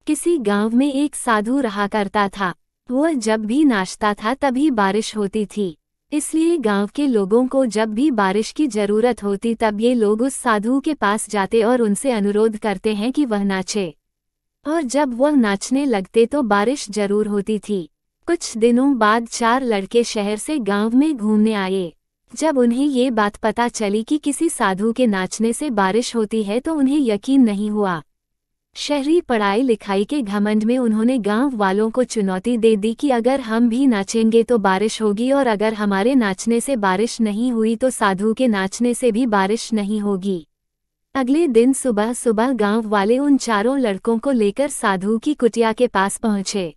किसी गांव में एक साधु रहा करता था। वह जब भी नाचता था तभी बारिश होती थी, इसलिए गांव के लोगों को जब भी बारिश की जरूरत होती तब ये लोग उस साधु के पास जाते और उनसे अनुरोध करते हैं कि वह नाचे। और जब वह नाचने लगते तो बारिश जरूर होती थी। कुछ दिनों बाद 4 लड़के शहर से गांव में घूमने आए। जब उन्हें ये बात पता चली कि किसी साधु के नाचने से बारिश होती है तो उन्हें यकीन नहीं हुआ। शहरी पढ़ाई लिखाई के घमंड में उन्होंने गांव वालों को चुनौती दे दी कि अगर हम भी नाचेंगे तो बारिश होगी, और अगर हमारे नाचने से बारिश नहीं हुई तो साधु के नाचने से भी बारिश नहीं होगी। अगले दिन सुबह सुबह गांव वाले उन 4 लड़कों को लेकर साधु की कुटिया के पास पहुंचे।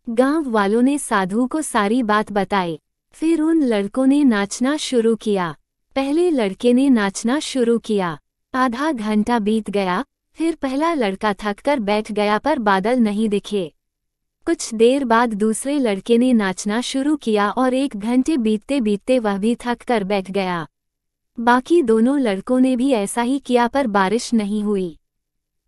गांव वालों ने साधु को सारी बात बताई। फिर उन लड़कों ने नाचना शुरू किया। पहले लड़के ने नाचना शुरू किया। आधा घंटा बीत गया, फिर पहला लड़का थक कर बैठ गया पर बादल नहीं दिखे। कुछ देर बाद दूसरे लड़के ने नाचना शुरू किया और 1 घंटे बीतते बीतते वह भी थक कर बैठ गया। बाकी दोनों लड़कों ने भी ऐसा ही किया पर बारिश नहीं हुई।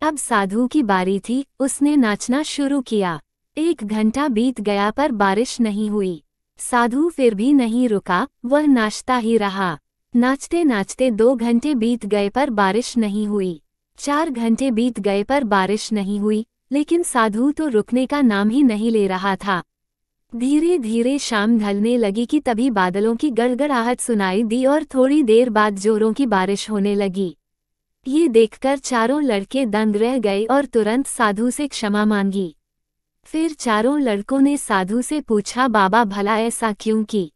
अब साधु की बारी थी, उसने नाचना शुरू किया। 1 घंटा बीत गया पर बारिश नहीं हुई। साधु फिर भी नहीं रुका, वह नाचता ही रहा। नाचते नाचते 2 घंटे बीत गए पर बारिश नहीं हुई। 4 घंटे बीत गए पर बारिश नहीं हुई, लेकिन साधु तो रुकने का नाम ही नहीं ले रहा था। धीरे धीरे शाम ढलने लगी कि तभी बादलों की गड़गड़ाहट सुनाई दी और थोड़ी देर बाद जोरों की बारिश होने लगी। ये देखकर 4 लड़के दंग रह गए और तुरंत साधु से क्षमा मांगी। फिर 4 लड़कों ने साधु से पूछा, बाबा भला ऐसा क्यों की?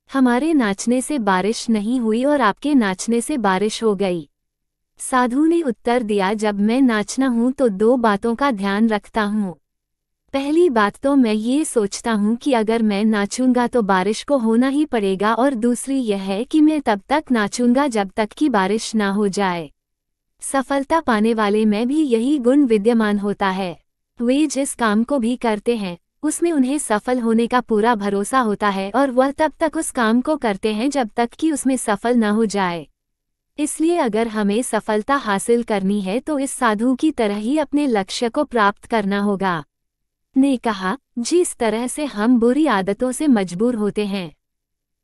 हमारे नाचने से बारिश नहीं हुई और आपके नाचने से बारिश हो गई। साधु ने उत्तर दिया, जब मैं नाचना हूँ तो 2 बातों का ध्यान रखता हूँ। पहली बात तो मैं ये सोचता हूँ कि अगर मैं नाचूंगा तो बारिश को होना ही पड़ेगा, और दूसरी यह है कि मैं तब तक नाचूंगा जब तक कि बारिश ना हो जाए। सफलता पाने वाले में भी यही गुण विद्यमान होता है। वे जिस काम को भी करते हैं उसमें उन्हें सफल होने का पूरा भरोसा होता है, और वह तब तक उस काम को करते हैं जब तक कि उसमें सफल न हो जाए। इसलिए अगर हमें सफलता हासिल करनी है तो इस साधु की तरह ही अपने लक्ष्य को प्राप्त करना होगा। ने कहा, जिस तरह से हम बुरी आदतों से मजबूर होते हैं,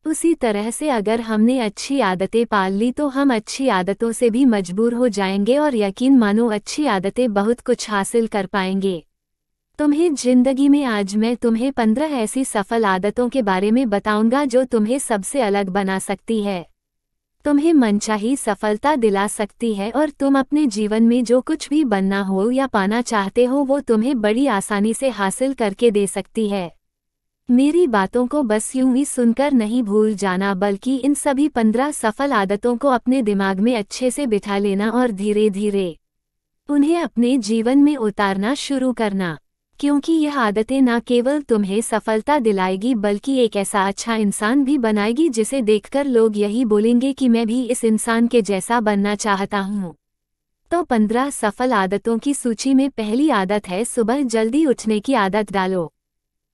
उसी तरह से अगर हमने अच्छी आदतें पाल ली तो हम अच्छी आदतों से भी मजबूर हो जाएंगे, और यकीन मानो अच्छी आदतें बहुत कुछ हासिल कर पाएंगे। तुम्हें जिंदगी में आज मैं तुम्हें 15 ऐसी सफल आदतों के बारे में बताऊंगा जो तुम्हें सबसे अलग बना सकती है, तुम्हें मनचाही सफलता दिला सकती है, और तुम अपने जीवन में जो कुछ भी बनना हो या पाना चाहते हो वो तुम्हें बड़ी आसानी से हासिल करके दे सकती है। मेरी बातों को बस यूं ही सुनकर नहीं भूल जाना, बल्कि इन सभी 15 सफल आदतों को अपने दिमाग में अच्छे से बिठा लेना और धीरे धीरे उन्हें अपने जीवन में उतारना शुरू करना, क्योंकि यह आदतें न केवल तुम्हें सफलता दिलाएगी बल्कि एक ऐसा अच्छा इंसान भी बनाएगी जिसे देखकर लोग यही बोलेंगे कि मैं भी इस इंसान के जैसा बनना चाहता हूँ। तो 15 सफल आदतों की सूची में पहली आदत है, सुबह जल्दी उठने की आदत डालो।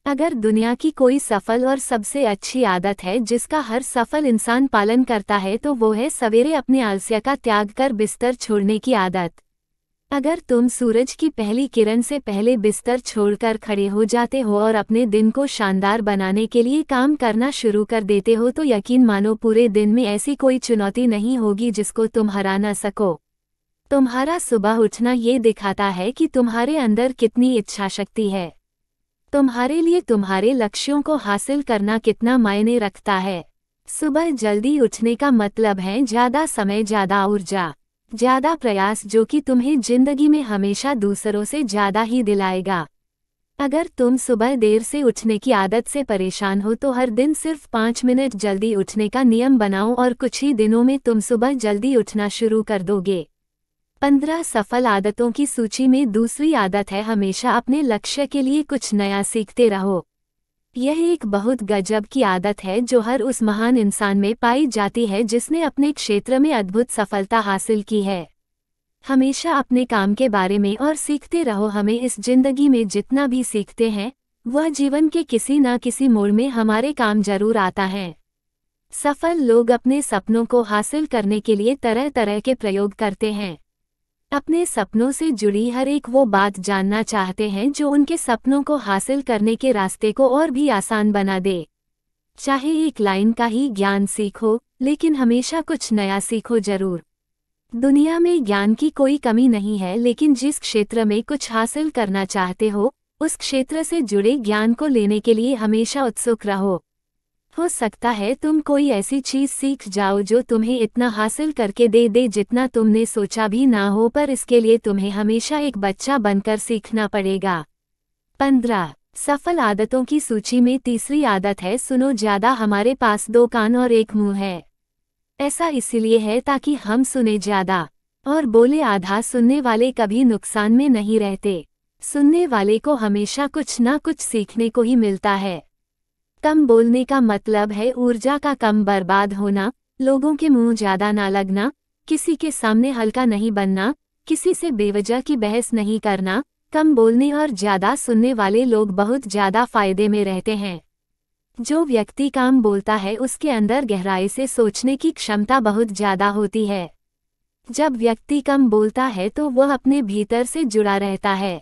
अगर दुनिया की कोई सफल और सबसे अच्छी आदत है जिसका हर सफल इंसान पालन करता है तो वो है सवेरे अपने आलस्य का त्याग कर बिस्तर छोड़ने की आदत। अगर तुम सूरज की पहली किरण से पहले बिस्तर छोड़कर खड़े हो जाते हो और अपने दिन को शानदार बनाने के लिए काम करना शुरू कर देते हो तो यकीन मानो पूरे दिन में ऐसी कोई चुनौती नहीं होगी जिसको तुम हरा न सको। तुम्हारा सुबह उठना ये दिखाता है कि तुम्हारे अंदर कितनी इच्छा शक्ति है, तुम्हारे लिए तुम्हारे लक्ष्यों को हासिल करना कितना मायने रखता है। सुबह जल्दी उठने का मतलब है ज़्यादा समय, ज़्यादा ऊर्जा, ज़्यादा प्रयास, जो कि तुम्हें जिंदगी में हमेशा दूसरों से ज़्यादा ही दिलाएगा। अगर तुम सुबह देर से उठने की आदत से परेशान हो तो हर दिन सिर्फ 5 मिनट जल्दी उठने का नियम बनाओ और कुछ ही दिनों में तुम सुबह जल्दी उठना शुरू कर दोगे। 15 सफल आदतों की सूची में दूसरी आदत है, हमेशा अपने लक्ष्य के लिए कुछ नया सीखते रहो। यह एक बहुत गजब की आदत है जो हर उस महान इंसान में पाई जाती है जिसने अपने क्षेत्र में अद्भुत सफलता हासिल की है। हमेशा अपने काम के बारे में और सीखते रहो। हमें इस जिंदगी में जितना भी सीखते हैं वह जीवन के किसी न किसी मोड़ में हमारे काम जरूर आता है। सफल लोग अपने सपनों को हासिल करने के लिए तरह तरह के प्रयोग करते हैं। अपने सपनों से जुड़ी हर एक वो बात जानना चाहते हैं जो उनके सपनों को हासिल करने के रास्ते को और भी आसान बना दे। चाहे एक लाइन का ही ज्ञान सीखो, लेकिन हमेशा कुछ नया सीखो जरूर। दुनिया में ज्ञान की कोई कमी नहीं है, लेकिन जिस क्षेत्र में कुछ हासिल करना चाहते हो, उस क्षेत्र से जुड़े ज्ञान को लेने के लिए हमेशा उत्सुक रहो। हो सकता है तुम कोई ऐसी चीज सीख जाओ जो तुम्हें इतना हासिल करके दे दे जितना तुमने सोचा भी ना हो, पर इसके लिए तुम्हें हमेशा एक बच्चा बनकर सीखना पड़ेगा। 15 सफल आदतों की सूची में तीसरी आदत है सुनो ज्यादा। हमारे पास 2 कान और 1 मुंह है। ऐसा इसलिए है ताकि हम सुने ज्यादा और बोले आधा। सुनने वाले कभी नुकसान में नहीं रहते। सुनने वाले को हमेशा कुछ ना कुछ सीखने को ही मिलता है। कम बोलने का मतलब है ऊर्जा का कम बर्बाद होना, लोगों के मुंह ज्यादा ना लगना, किसी के सामने हल्का नहीं बनना, किसी से बेवजह की बहस नहीं करना। कम बोलने और ज्यादा सुनने वाले लोग बहुत ज्यादा फायदे में रहते हैं। जो व्यक्ति कम बोलता है उसके अंदर गहराई से सोचने की क्षमता बहुत ज्यादा होती है। जब व्यक्ति कम बोलता है तो वह अपने भीतर से जुड़ा रहता है।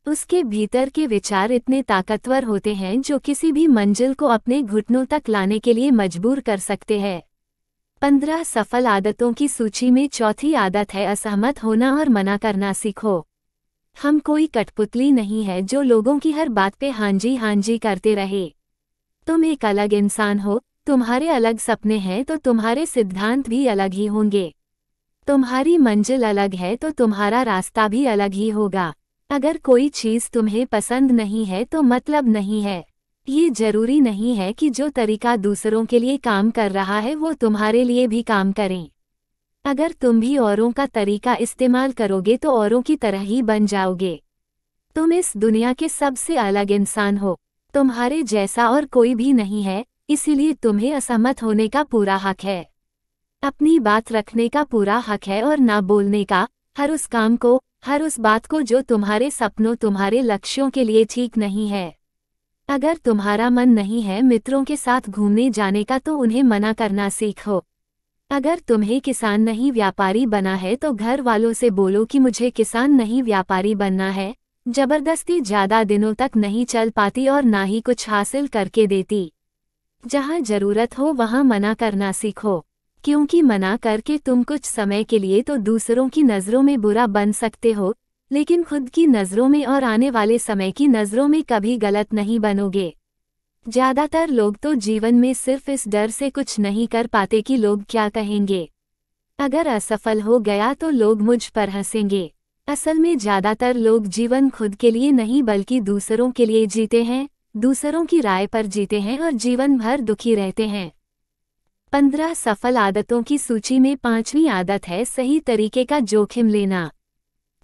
उसके भीतर के विचार इतने ताकतवर होते हैं जो किसी भी मंजिल को अपने घुटनों तक लाने के लिए मजबूर कर सकते हैं। 15 सफल आदतों की सूची में चौथी आदत है असहमत होना और मना करना सीखो। हम कोई कठपुतली नहीं है जो लोगों की हर बात पे हांजी करते रहे। तुम एक अलग इंसान हो, तुम्हारे अलग सपने हैं तो तुम्हारे सिद्धांत भी अलग ही होंगे। तुम्हारी मंजिल अलग है तो तुम्हारा रास्ता भी अलग ही होगा। अगर कोई चीज़ तुम्हें पसंद नहीं है तो मतलब नहीं है। ये जरूरी नहीं है कि जो तरीका दूसरों के लिए काम कर रहा है वो तुम्हारे लिए भी काम करें। अगर तुम भी औरों का तरीका इस्तेमाल करोगे तो औरों की तरह ही बन जाओगे। तुम इस दुनिया के सबसे अलग इंसान हो। तुम्हारे जैसा और कोई भी नहीं है, इसीलिए तुम्हें असहमत होने का पूरा हक है। अपनी बात रखने का पूरा हक है और ना बोलने का। हर उस काम को, हर उस बात को जो तुम्हारे सपनों, तुम्हारे लक्ष्यों के लिए ठीक नहीं है। अगर तुम्हारा मन नहीं है मित्रों के साथ घूमने जाने का तो उन्हें मना करना सीखो। अगर तुम्हें किसान नहीं व्यापारी बना है तो घर वालों से बोलो कि मुझे किसान नहीं व्यापारी बनना है। जबरदस्ती ज्यादा दिनों तक नहीं चल पाती और ना ही कुछ हासिल करके देती। जहां जरूरत हो वहां मना करना सीखो, क्योंकि मना करके तुम कुछ समय के लिए तो दूसरों की नज़रों में बुरा बन सकते हो, लेकिन खुद की नज़रों में और आने वाले समय की नज़रों में कभी गलत नहीं बनोगे। ज्यादातर लोग तो जीवन में सिर्फ इस डर से कुछ नहीं कर पाते कि लोग क्या कहेंगे। अगर असफल हो गया तो लोग मुझ पर हंसेंगे। असल में ज्यादातर लोग जीवन खुद के लिए नहीं बल्कि दूसरों के लिए जीते हैं, दूसरों की राय पर जीते हैं और जीवन भर दुखी रहते हैं। 15 सफल आदतों की सूची में 5वीं आदत है सही तरीके का जोखिम लेना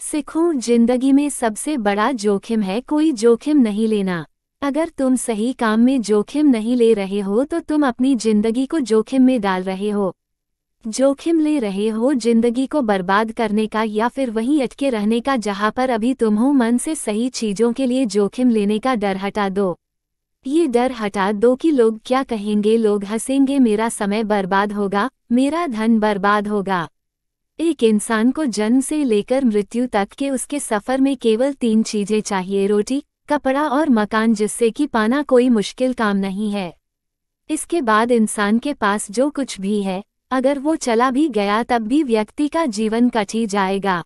सीखो। जिंदगी में सबसे बड़ा जोखिम है कोई जोखिम नहीं लेना। अगर तुम सही काम में जोखिम नहीं ले रहे हो तो तुम अपनी जिंदगी को जोखिम में डाल रहे हो। जोखिम ले रहे हो जिंदगी को बर्बाद करने का या फिर वहीं अटके रहने का जहां पर अभी तुम हो। मन से सही चीजों के लिए जोखिम लेने का डर हटा दो। ये डर हटा दो कि लोग क्या कहेंगे, लोग हंसेंगे, मेरा समय बर्बाद होगा, मेरा धन बर्बाद होगा। एक इंसान को जन्म से लेकर मृत्यु तक के उसके सफर में केवल 3 चीजें चाहिए, रोटी, कपड़ा और मकान, जिससे कि पाना कोई मुश्किल काम नहीं है। इसके बाद इंसान के पास जो कुछ भी है, अगर वो चला भी गया तब भी व्यक्ति का जीवन कट ही जाएगा।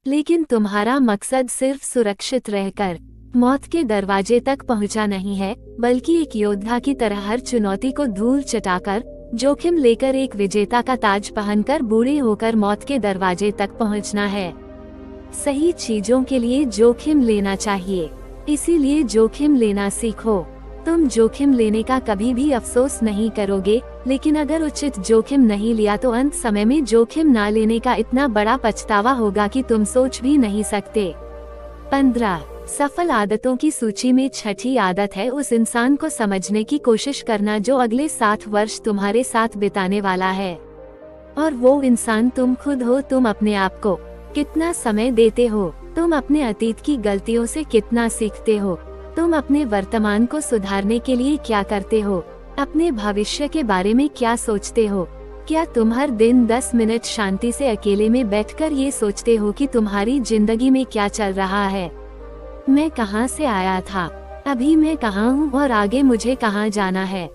लेकिन तुम्हारा मकसद सिर्फ सुरक्षित रहकर मौत के दरवाजे तक पहुंचा नहीं है, बल्कि एक योद्धा की तरह हर चुनौती को धूल चटाकर, जोखिम लेकर, एक विजेता का ताज पहनकर बूढ़े होकर मौत के दरवाजे तक पहुंचना है। सही चीजों के लिए जोखिम लेना चाहिए, इसीलिए जोखिम लेना सीखो। तुम जोखिम लेने का कभी भी अफसोस नहीं करोगे, लेकिन अगर उचित जोखिम नहीं लिया तो अंत समय में जोखिम ना लेने का इतना बड़ा पछतावा होगा कि तुम सोच भी नहीं सकते। 15 सफल आदतों की सूची में 6ठी आदत है उस इंसान को समझने की कोशिश करना जो अगले 60 वर्ष तुम्हारे साथ बिताने वाला है। और वो इंसान तुम खुद हो। तुम अपने आप को कितना समय देते हो, तुम अपने अतीत की गलतियों से कितना सीखते हो, तुम अपने वर्तमान को सुधारने के लिए क्या करते हो, अपने भविष्य के बारे में क्या सोचते हो। क्या तुम हर दिन 10 मिनट शांति से अकेले में बैठकर ये सोचते हो कि तुम्हारी जिंदगी में क्या चल रहा है? मैं कहाँ से आया था, अभी मैं कहाँ हूँ और आगे मुझे कहाँ जाना है?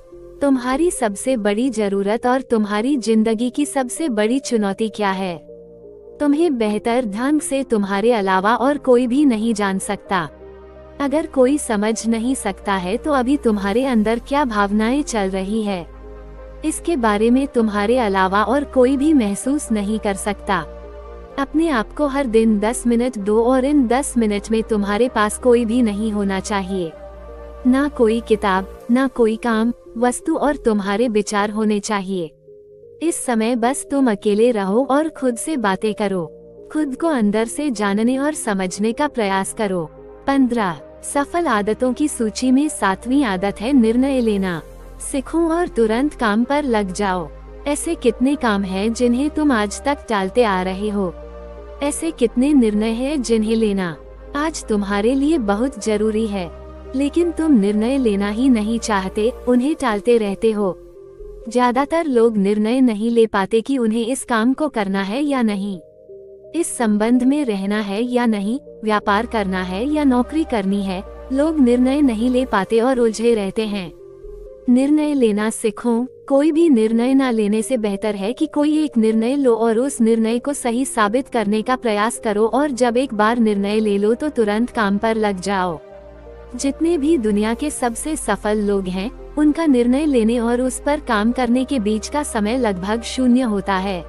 तुम्हारी सबसे बड़ी जरूरत और तुम्हारी जिंदगी की सबसे बड़ी चुनौती क्या है? तुम्हें बेहतर ढंग से तुम्हारे अलावा और कोई भी नहीं जान सकता। अगर कोई समझ नहीं सकता है तो अभी तुम्हारे अंदर क्या भावनाएं चल रही है, इसके बारे में तुम्हारे अलावा और कोई भी महसूस नहीं कर सकता। अपने आप को हर दिन 10 मिनट दो और इन 10 मिनट में तुम्हारे पास कोई भी नहीं होना चाहिए, ना कोई किताब, ना कोई काम, वस्तु और तुम्हारे विचार होने चाहिए। इस समय बस तुम अकेले रहो और खुद से बातें करो, खुद को अंदर से जानने और समझने का प्रयास करो। 15 सफल आदतों की सूची में 7वीं आदत है निर्णय लेना। सीखो और तुरंत काम पर लग जाओ। ऐसे कितने काम हैं जिन्हें तुम आज तक टालते आ रहे हो? ऐसे कितने निर्णय हैं जिन्हें लेना आज तुम्हारे लिए बहुत जरूरी है, लेकिन तुम निर्णय लेना ही नहीं चाहते, उन्हें टालते रहते हो। ज्यादातर लोग निर्णय नहीं ले पाते कि उन्हें इस काम को करना है या नहीं, इस संबंध में रहना है या नहीं, व्यापार करना है या नौकरी करनी है। लोग निर्णय नहीं ले पाते और उलझे रहते हैं। निर्णय लेना सीखो। कोई भी निर्णय न लेने से बेहतर है कि कोई एक निर्णय लो और उस निर्णय को सही साबित करने का प्रयास करो, और जब एक बार निर्णय ले लो तो तुरंत काम पर लग जाओ। जितने भी दुनिया के सबसे सफल लोग हैं, उनका निर्णय लेने और उस पर काम करने के बीच का समय लगभग 0 होता है।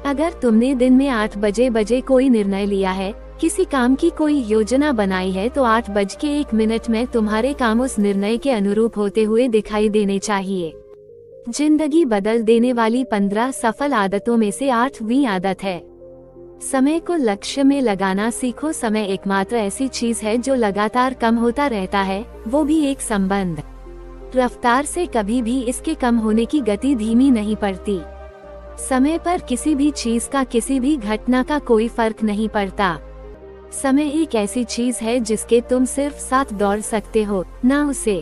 अगर तुमने दिन में 8 बजे कोई निर्णय लिया है, किसी काम की कोई योजना बनाई है, तो 8:01 में तुम्हारे काम उस निर्णय के अनुरूप होते हुए दिखाई देने चाहिए। जिंदगी बदल देने वाली 15 सफल आदतों में से 8वीं आदत है समय को लक्ष्य में लगाना सीखो। समय एकमात्र ऐसी चीज है जो लगातार कम होता रहता है, वो भी एक संबंध रफ्तार से। कभी भी इसके कम होने की गति धीमी नहीं पड़ती। समय पर किसी भी चीज का, किसी भी घटना का कोई फर्क नहीं पड़ता। समय एक ऐसी चीज है जिसके तुम सिर्फ साथ दौड़ सकते हो, ना उसे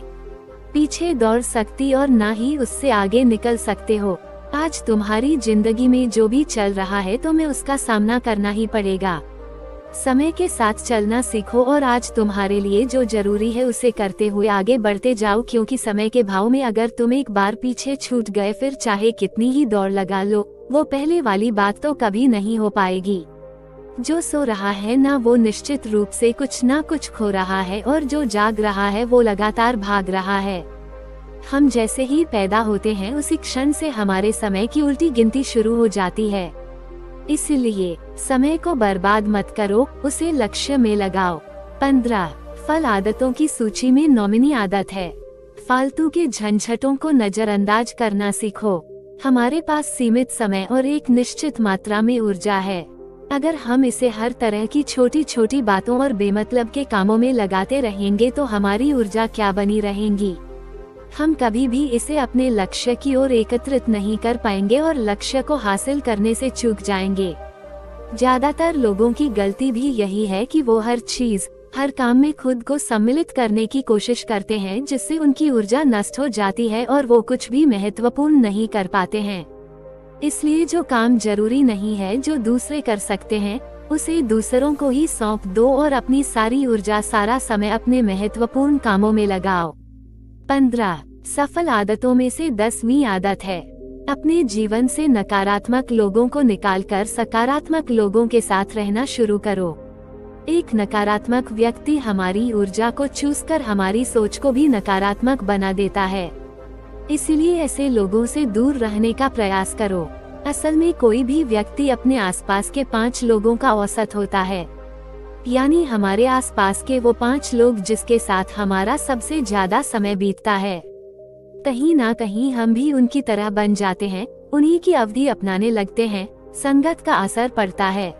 पीछे दौड़ सकती और ना ही उससे आगे निकल सकते हो। आज तुम्हारी जिंदगी में जो भी चल रहा है तुम्हें उसका सामना करना ही पड़ेगा। समय के साथ चलना सीखो और आज तुम्हारे लिए जो जरूरी है उसे करते हुए आगे बढ़ते जाओ, क्योंकि समय के भाव में अगर तुम एक बार पीछे छूट गए, फिर चाहे कितनी ही दौड़ लगा लो, वो पहले वाली बात तो कभी नहीं हो पाएगी। जो सो रहा है ना, वो निश्चित रूप से कुछ ना कुछ खो रहा है, और जो जाग रहा है वो लगातार भाग रहा है। हम जैसे ही पैदा होते हैं उसी क्षण से हमारे समय की उल्टी गिनती शुरू हो जाती है। इसलिए समय को बर्बाद मत करो, उसे लक्ष्य में लगाओ। 15 फल आदतों की सूची में 9वीं आदत है फालतू के झंझटों को नजरअंदाज करना सीखो। हमारे पास सीमित समय और एक निश्चित मात्रा में ऊर्जा है। अगर हम इसे हर तरह की छोटी छोटी बातों और बेमतलब के कामों में लगाते रहेंगे तो हमारी ऊर्जा क्या बनी रहेगी। हम कभी भी इसे अपने लक्ष्य की ओर एकत्रित नहीं कर पाएंगे और लक्ष्य को हासिल करने से चूक जाएंगे। ज्यादातर लोगों की गलती भी यही है कि वो हर चीज, हर काम में खुद को सम्मिलित करने की कोशिश करते हैं, जिससे उनकी ऊर्जा नष्ट हो जाती है और वो कुछ भी महत्वपूर्ण नहीं कर पाते हैं। इसलिए जो काम जरूरी नहीं है, जो दूसरे कर सकते हैं, उसे दूसरों को ही सौंप दो और अपनी सारी ऊर्जा, सारा समय अपने महत्वपूर्ण कामों में लगाओ। 15 सफल आदतों में से 10वीं आदत है अपने जीवन से नकारात्मक लोगों को निकालकर सकारात्मक लोगों के साथ रहना शुरू करो। एक नकारात्मक व्यक्ति हमारी ऊर्जा को चूसकर हमारी सोच को भी नकारात्मक बना देता है। इसलिए ऐसे लोगों से दूर रहने का प्रयास करो। असल में कोई भी व्यक्ति अपने आसपास के 5 लोगों का औसत होता है, यानी हमारे आसपास के वो 5 लोग जिसके साथ हमारा सबसे ज्यादा समय बीतता है। कहीं ना कहीं हम भी उनकी तरह बन जाते हैं, उन्हीं की अवधि अपनाने लगते हैं। संगत का असर पड़ता है।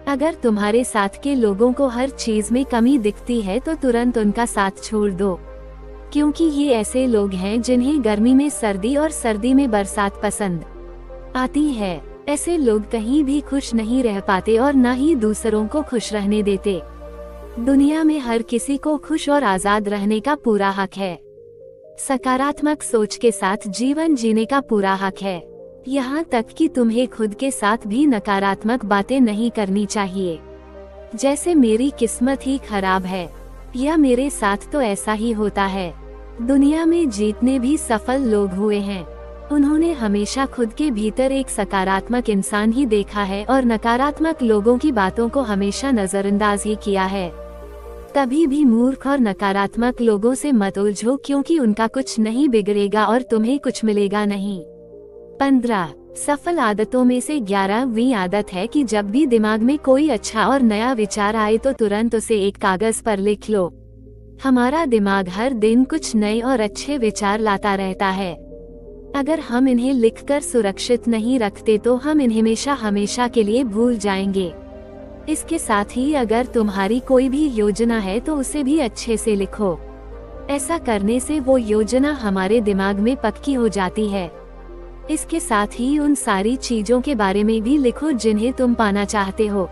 अगर तुम्हारे साथ के लोगों को हर चीज में कमी दिखती है तो तुरंत उनका साथ छोड़ दो, क्योंकि ये ऐसे लोग हैं जिन्हें गर्मी में सर्दी और सर्दी में बरसात पसंद आती है। ऐसे लोग कहीं भी खुश नहीं रह पाते और न ही दूसरों को खुश रहने देते। दुनिया में हर किसी को खुश और आजाद रहने का पूरा हक है। सकारात्मक सोच के साथ जीवन जीने का पूरा हक है। यहाँ तक कि तुम्हें खुद के साथ भी नकारात्मक बातें नहीं करनी चाहिए, जैसे मेरी किस्मत ही खराब है या मेरे साथ तो ऐसा ही होता है। दुनिया में जितने भी सफल लोग हुए हैं, उन्होंने हमेशा खुद के भीतर एक सकारात्मक इंसान ही देखा है और नकारात्मक लोगों की बातों को हमेशा नजरअंदाज ही किया है। कभी भी मूर्ख और नकारात्मक लोगों से मत उलझो, क्योंकि उनका कुछ नहीं बिगड़ेगा और तुम्हें कुछ मिलेगा नहीं। 15 सफल आदतों में से 11वीं आदत है कि जब भी दिमाग में कोई अच्छा और नया विचार आए तो तुरंत उसे एक कागज पर लिख लो। हमारा दिमाग हर दिन कुछ नए और अच्छे विचार लाता रहता है। अगर हम इन्हें लिखकर सुरक्षित नहीं रखते तो हम इन्हें हमेशा हमेशा के लिए भूल जाएंगे। इसके साथ ही अगर तुम्हारी कोई भी योजना है तो उसे भी अच्छे से लिखो। ऐसा करने से वो योजना हमारे दिमाग में पक्की हो जाती है। इसके साथ ही उन सारी चीजों के बारे में भी लिखो जिन्हें तुम पाना चाहते हो।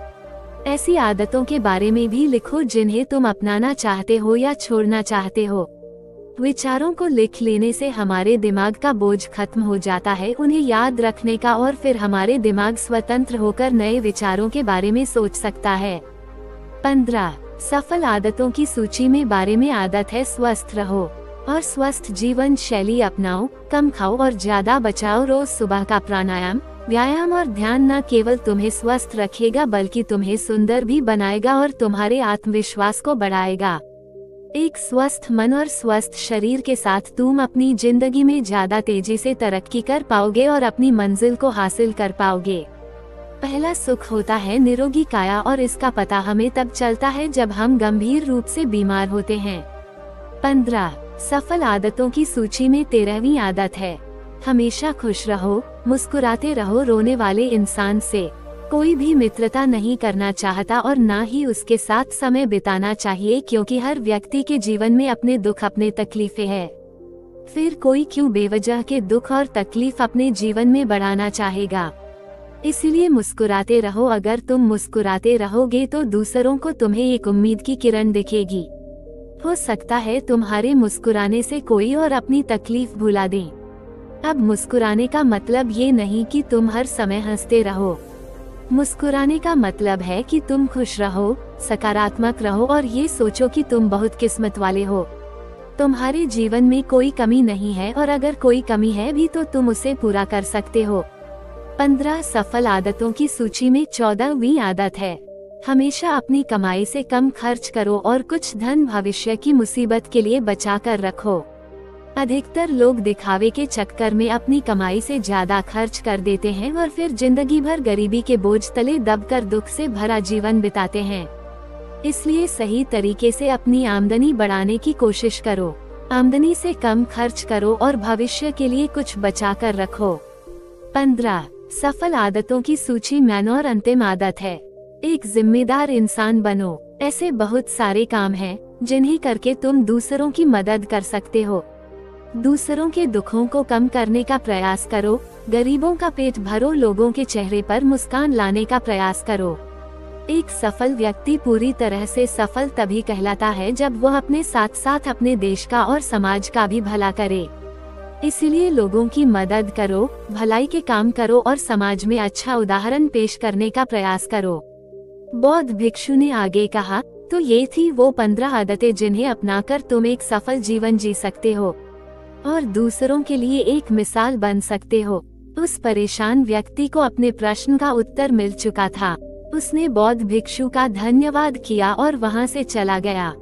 ऐसी आदतों के बारे में भी लिखो जिन्हें तुम अपनाना चाहते हो या छोड़ना चाहते हो। विचारों को लिख लेने से हमारे दिमाग का बोझ खत्म हो जाता है उन्हें याद रखने का, और फिर हमारे दिमाग स्वतंत्र होकर नए विचारों के बारे में सोच सकता है। 15 सफल आदतों की सूची में बारे में आदत है स्वस्थ रहो और स्वस्थ जीवन शैली अपनाओ। कम खाओ और ज्यादा बचाओ। रोज सुबह का प्राणायाम, व्यायाम और ध्यान न केवल तुम्हें स्वस्थ रखेगा बल्कि तुम्हें सुंदर भी बनाएगा और तुम्हारे आत्मविश्वास को बढ़ाएगा। एक स्वस्थ मन और स्वस्थ शरीर के साथ तुम अपनी जिंदगी में ज्यादा तेजी से तरक्की कर पाओगे और अपनी मंजिल को हासिल कर पाओगे। पहला सुख होता है निरोगी काया, और इसका पता हमें तब चलता है जब हम गंभीर रूप से बीमार होते हैं। 15 सफल आदतों की सूची में 13वीं आदत है हमेशा खुश रहो, मुस्कुराते रहो। रोने वाले इंसान से कोई भी मित्रता नहीं करना चाहता और ना ही उसके साथ समय बिताना चाहिए, क्योंकि हर व्यक्ति के जीवन में अपने दुख अपने तकलीफें हैं। फिर कोई क्यों बेवजह के दुख और तकलीफ अपने जीवन में बढ़ाना चाहेगा। इसलिए मुस्कुराते रहो। अगर तुम मुस्कुराते रहोगे तो दूसरों को तुम्हें एक उम्मीद की किरण दिखेगी। हो सकता है तुम्हारे मुस्कुराने से कोई और अपनी तकलीफ भुला दे। अब मुस्कुराने का मतलब ये नहीं कि तुम हर समय हंसते रहो। मुस्कुराने का मतलब है कि तुम खुश रहो, सकारात्मक रहो और ये सोचो कि तुम बहुत किस्मत वाले हो। तुम्हारे जीवन में कोई कमी नहीं है और अगर कोई कमी है भी तो तुम उसे पूरा कर सकते हो। 15 सफल आदतों की सूची में 14वीं आदत है हमेशा अपनी कमाई से कम खर्च करो और कुछ धन भविष्य की मुसीबत के लिए बचा कर रखो। अधिकतर लोग दिखावे के चक्कर में अपनी कमाई से ज्यादा खर्च कर देते हैं और फिर जिंदगी भर गरीबी के बोझ तले दबकर दुख से भरा जीवन बिताते हैं। इसलिए सही तरीके से अपनी आमदनी बढ़ाने की कोशिश करो। आमदनी से कम खर्च करो और भविष्य के लिए कुछ बचा कर रखो। 15 सफल आदतों की सूची में और अंतिम आदत है एक जिम्मेदार इंसान बनो। ऐसे बहुत सारे काम हैं जिन्हें करके तुम दूसरों की मदद कर सकते हो। दूसरों के दुखों को कम करने का प्रयास करो, गरीबों का पेट भरो, लोगों के चेहरे पर मुस्कान लाने का प्रयास करो। एक सफल व्यक्ति पूरी तरह से सफल तभी कहलाता है जब वह अपने साथ साथ अपने देश का और समाज का भी भला करे। इसलिए लोगों की मदद करो, भलाई के काम करो और समाज में अच्छा उदाहरण पेश करने का प्रयास करो। बौद्ध भिक्षु ने आगे कहा, तो ये थी वो 15 आदतें जिन्हें अपनाकर तुम एक सफल जीवन जी सकते हो और दूसरों के लिए एक मिसाल बन सकते हो। उस परेशान व्यक्ति को अपने प्रश्न का उत्तर मिल चुका था। उसने बौद्ध भिक्षु का धन्यवाद किया और वहां से चला गया।